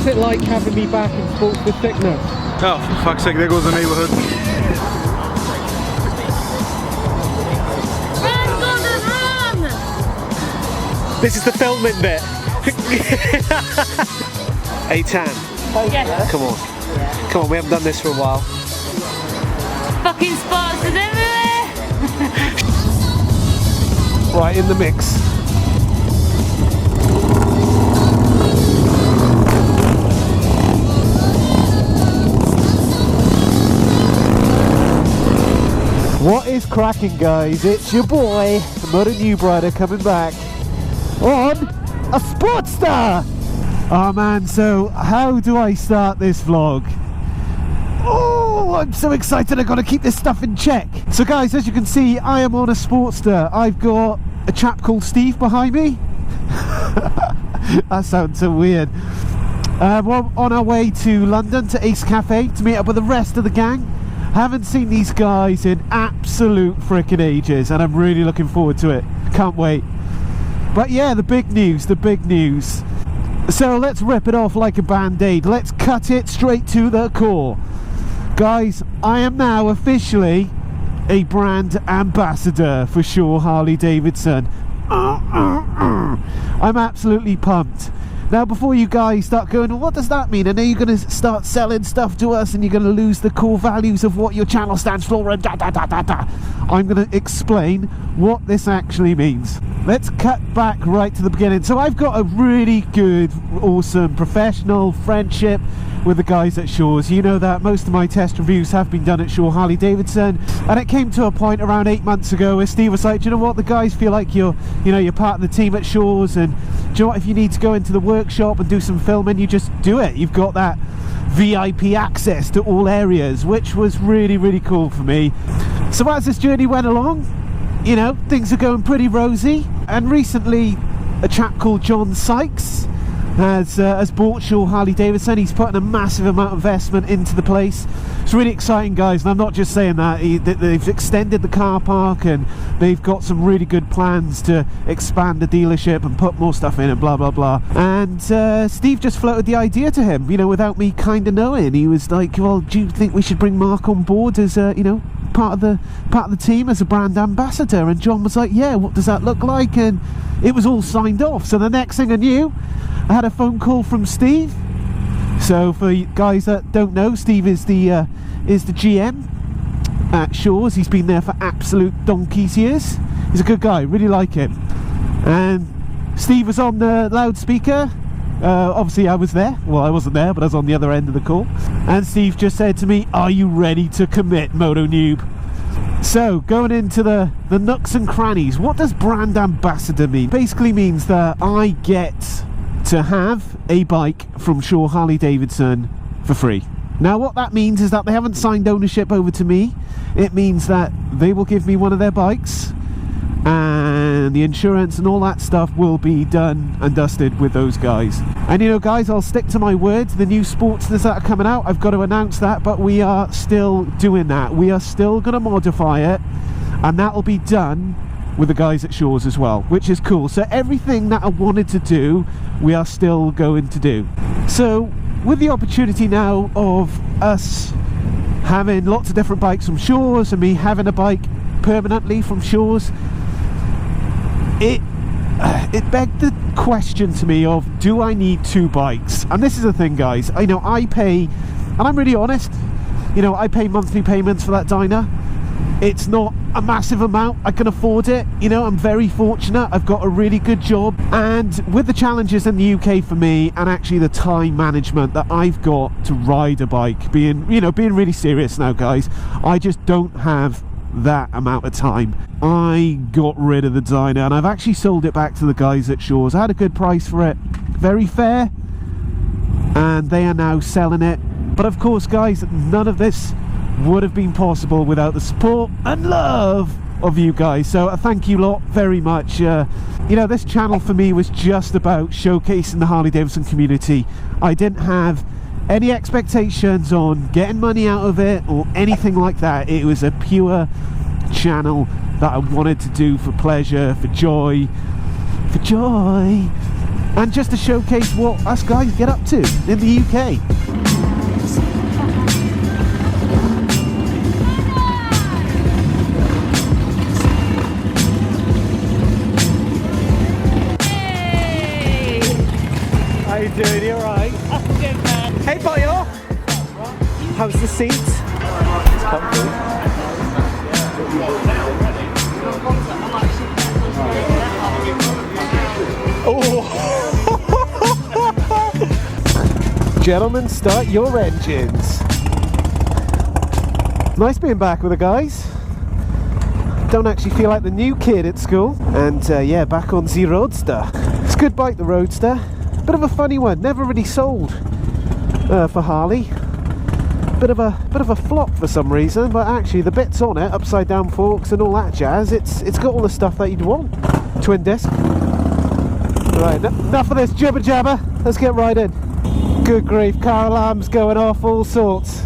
it like having me back in Sportster thickness? Oh, for fuck's sake, there goes the neighbourhood. Run, Gordon, run! This is the filming bit. Hey, Tan. Yes. Come on. Come on, we haven't done this for a while. Fucking Sportsters everywhere! Right, in the mix. What is cracking, guys? It's your boy, Motonewbrider, coming back on a Sportster! Oh man, so how do I start this vlog? Oh, I'm so excited, I've got to keep this stuff in check. So guys, as you can see, I am on a Sportster. I've got a chap called Steve behind me. That sounds so weird. We're on our way to London, to Ace Cafe, to meet up with the rest of the gang. Haven't seen these guys in absolute frickin' ages, and I'm really looking forward to it. Can't wait. But yeah, the big news. So let's rip it off like a band-aid. Let's cut it straight to the core. Guys, I am now officially a brand ambassador for Shaw Harley Davidson. I'm absolutely pumped. Now, before you guys start going, well, what does that mean? I know you're going to start selling stuff to us and you're going to lose the core values of what your channel stands for and I'm going to explain what this actually means. Let's cut back right to the beginning. So I've got a really good, awesome, professional friendship with the guys at Shaw's. You know that most of my test reviews have been done at Shaw Harley Davidson, and it came to a point around 8 months ago where Steve was like, do you know what, the guys feel like you're part of the team at Shaw's, and do you know what, if you need to go into the workshop and do some filming, you just do it. You've got that VIP access to all areas, which was really, really cool for me. So as this journey went along, you know, things are going pretty rosy, and recently a chap called John Sykes has bought Shaw Harley Davidson. He's putting a massive amount of investment into the place. It's really exciting, guys, and I'm not just saying that. They've extended the car park and they've got some really good plans to expand the dealership and put more stuff in and blah blah blah. And Steve just floated the idea to him, you know, without me kind of knowing. He was like, well, do you think we should bring Mark on board as you know, part of the team as a brand ambassador? And John was like, yeah, what does that look like? And it was all signed off. So the next thing I knew, I had a phone call from Steve. So for you guys that don't know, Steve is the GM at Shaw's. He's been there for absolute donkey's years. He's a good guy, really like him. And Steve was on the loudspeaker. Obviously I was there. Well, I wasn't there, but I was on the other end of the call. And Steve just said to me, are you ready to commit, Moto Noob? So, going into the nooks and crannies, what does brand ambassador mean? Basically means that I get to have a bike from Shaw Harley Davidson for free. Now what that means is that they haven't signed ownership over to me. It means that they will give me one of their bikes, and the insurance and all that stuff will be done and dusted with those guys. And you know, guys, I'll stick to my words. The new Sportsters that are coming out, I've got to announce that, but we are still doing that. We are still going to modify it, and that will be done with the guys at Shaw's as well, which is cool. So everything that I wanted to do, we are still going to do. So with the opportunity now of us having lots of different bikes from Shaw's and me having a bike permanently from Shaw's, it begged the question to me of, do I need two bikes? And this is the thing, guys, I know I pay, and I'm really honest, you know, I pay monthly payments for that Dyna. It's not a massive amount, I can afford it, you know, I'm very fortunate, I've got a really good job, and with the challenges in the UK for me, and actually the time management that I've got to ride a bike, being really serious now, guys, I just don't have that amount of time. I got rid of the Dyna and I've actually sold it back to the guys at Shaw's. I had a good price for it, very fair, and they are now selling it. But of course, guys, none of this would have been possible without the support and love of you guys, so thank you lot very much. You know, this channel for me was just about showcasing the Harley Davidson community. I didn't have any expectations on getting money out of it or anything like that. It was a pure channel that I wanted to do for pleasure, for joy, and just to showcase what us guys get up to in the UK. Hey! How you doing? You alright? I'm good, man. Hey, boyo! How's the seat? It's comfy. Oh! Gentlemen, start your engines. Nice being back with the guys. Don't actually feel like the new kid at school. And yeah, back on the Roadster. It's a good bike, the Roadster. Bit of a funny one, never really sold for Harley. Bit of a flop for some reason, but actually the bits on it, upside down forks and all that jazz, it's got all the stuff that you'd want. Twin disc. Right, enough of this jibber jabber. Let's get right in. Good grief, car alarms going off, all sorts.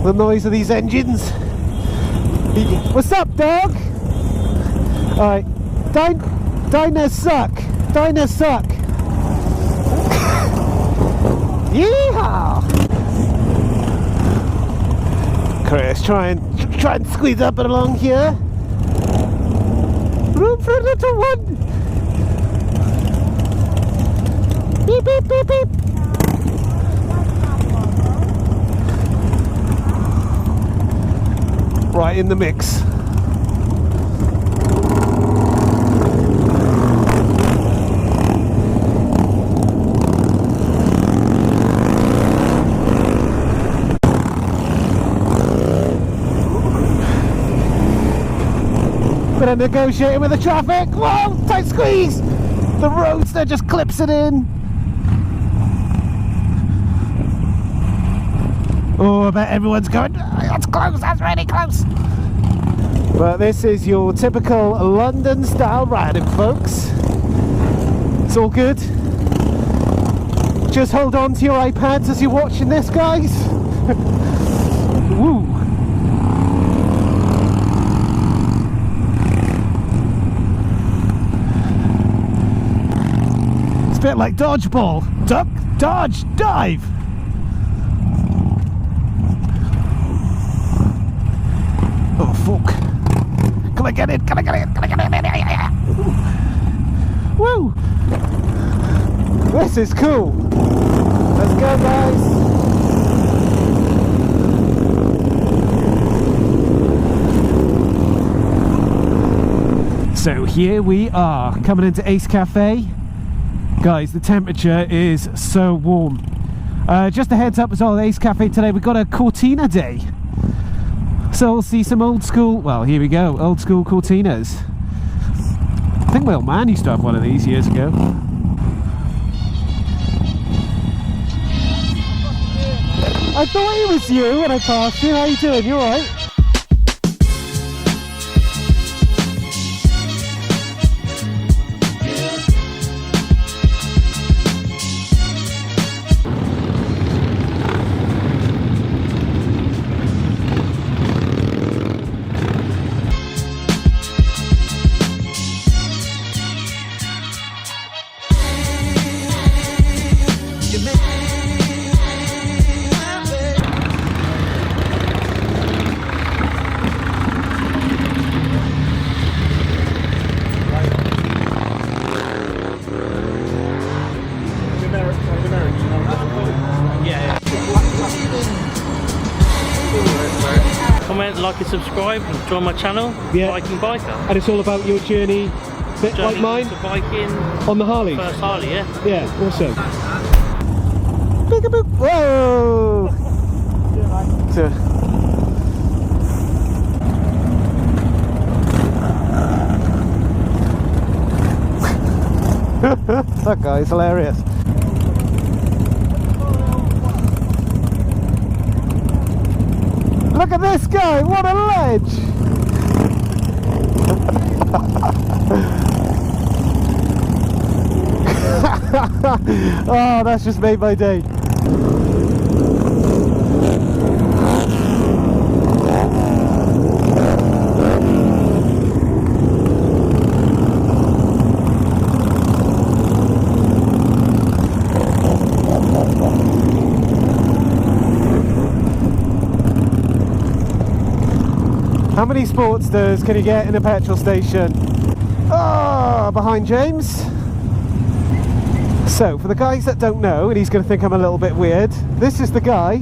The noise of these engines. What's up, dog? Alright, diners suck. Diners suck. Yeehaw! Chris, try and squeeze up and along here. Room for a little one. Beep beep beep beep. Right in the mix. Bit of negotiating with the traffic. Whoa, tight squeeze. The Roadster just clips it in. Oh, I bet everyone's going, that's close, that's really close. But this is your typical London style riding, folks. It's all good. Just hold on to your iPads as you're watching this, guys. Woo. It's a bit like dodgeball. Duck, dodge, dive. Oh, fuck. Can I get in? Can I get in? Can I get in? Yeah. Woo! This is cool. Let's go, guys. So here we are, coming into Ace Cafe. Guys, the temperature is so warm. Just a heads up as well, Ace Cafe today, we've got a Cortina day. So we'll see some old school, well, here we go, old school Cortinas. I think my old man used to have one of these years ago. I thought it was you when I passed you. How you doing? You alright? Comment, like and subscribe and join my channel, Yeah. Biking Biker. And it's all about your journey, bit like mine, to biking, on the Harley. first Harley, yeah. Yeah, awesome. Peekaboo. Whoa! So, that guy's hilarious. Look at this guy, what a ledge! Oh, that's just made my day. How many Sportsters can you get in a petrol station? Oh, behind James. So, for the guys that don't know, and he's going to think I'm a little bit weird, this is the guy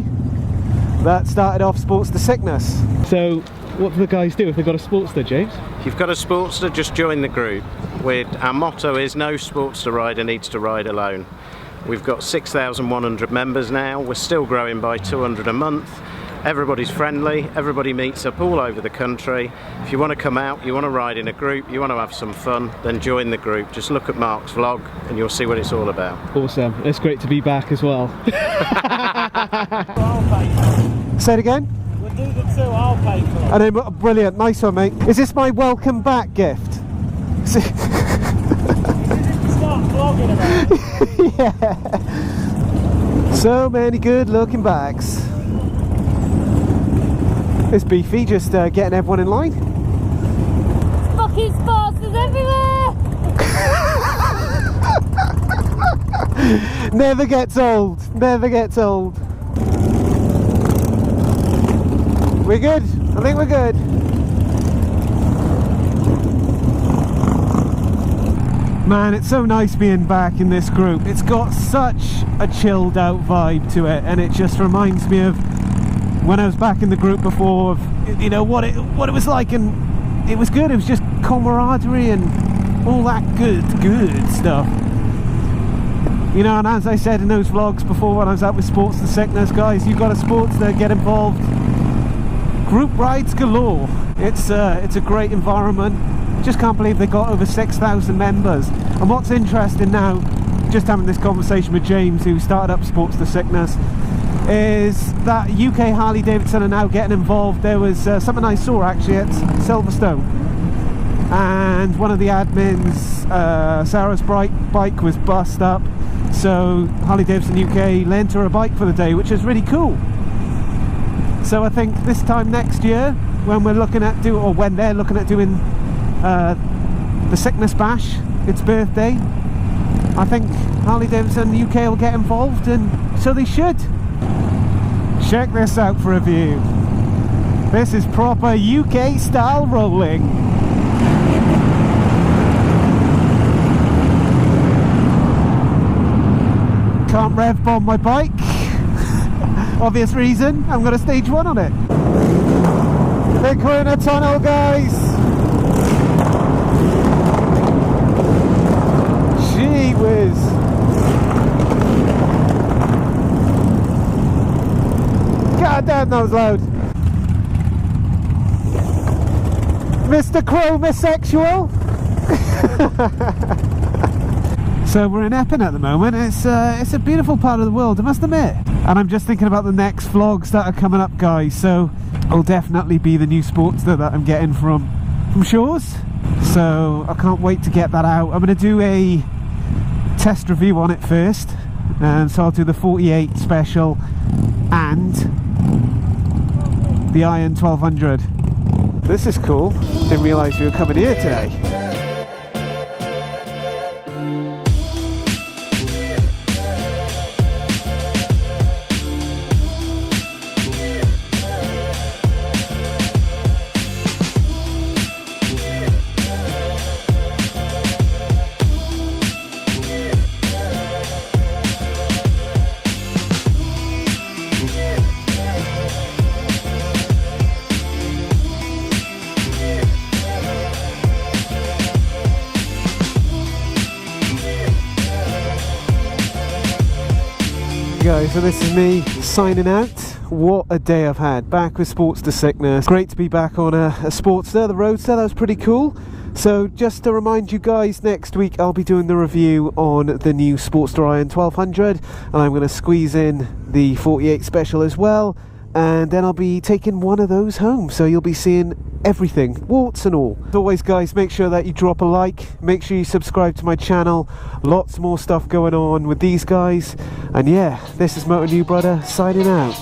that started off Sportster Sickness. So, what do the guys do if they've got a Sportster, James? If you've got a Sportster, just join the group. Our motto is no Sportster rider needs to ride alone. We've got 6,100 members now. We're still growing by 200 a month. Everybody's friendly, everybody meets up all over the country. If you want to come out, you want to ride in a group, you want to have some fun, then join the group. Just look at Mark's vlog and you'll see what it's all about. Awesome. It's great to be back as well. Say it again? We'll do the two, I'll pay for it. I know, brilliant, nice one, mate. Is this my welcome back gift? Start vlogging about it. Yeah. So many good looking bags. It's Beefy just getting everyone in line. Fucking Sportsters everywhere! Never gets old, never gets old. We're good, I think we're good. Man, it's so nice being back in this group. It's got such a chilled out vibe to it, and it just reminds me of when I was back in the group before, of, you know, what it was like, and it was good. It was just camaraderie and all that good stuff. You know, and as I said in those vlogs before when I was out with Sportster Sickness, guys, you've got a Sportster, get involved. Group rides galore. It's a great environment. Just can't believe they got over 6,000 members. And what's interesting now, just having this conversation with James, who started up Sportster Sickness, is that UK Harley Davidson are now getting involved. There was something I saw actually at Silverstone, and one of the admins, Sarah's bike was bust up, so Harley Davidson UK lent her a bike for the day, which is really cool. So I think this time next year, when we're looking at when they're looking at doing the Sickness Bash, its birthday, I think Harley Davidson UK will get involved, and so they should. Check this out for a view. This is proper UK style rolling. Can't rev bomb my bike. Obvious reason, I'm going to stage 1 on it. I think we're in a tunnel, guys. Gee whiz. God damn, that was loud. Mr. Chromosexual. So we're in Epping at the moment. It's a beautiful part of the world, I must admit. And I'm just thinking about the next vlogs that are coming up, guys. So it'll definitely be the new Sportster that I'm getting from Shores. So I can't wait to get that out. I'm going to do a test review on it first. So I'll do the 48 special and the Iron 1200. This is cool. Didn't realise you were coming here today. Guys, so this is me signing out. What a day I've had. Back with Sportster Sickness. Great to be back on a Sportster, the Roadster. That was pretty cool. So just to remind you guys, next week I'll be doing the review on the new Sportster Iron 1200, and I'm going to squeeze in the 48 special as well, and then I'll be taking one of those home, so you'll be seeing everything, warts and all. As always, guys, make sure that you drop a like, make sure you subscribe to my channel. Lots more stuff going on with these guys, and yeah, this is Motonewbrider signing out.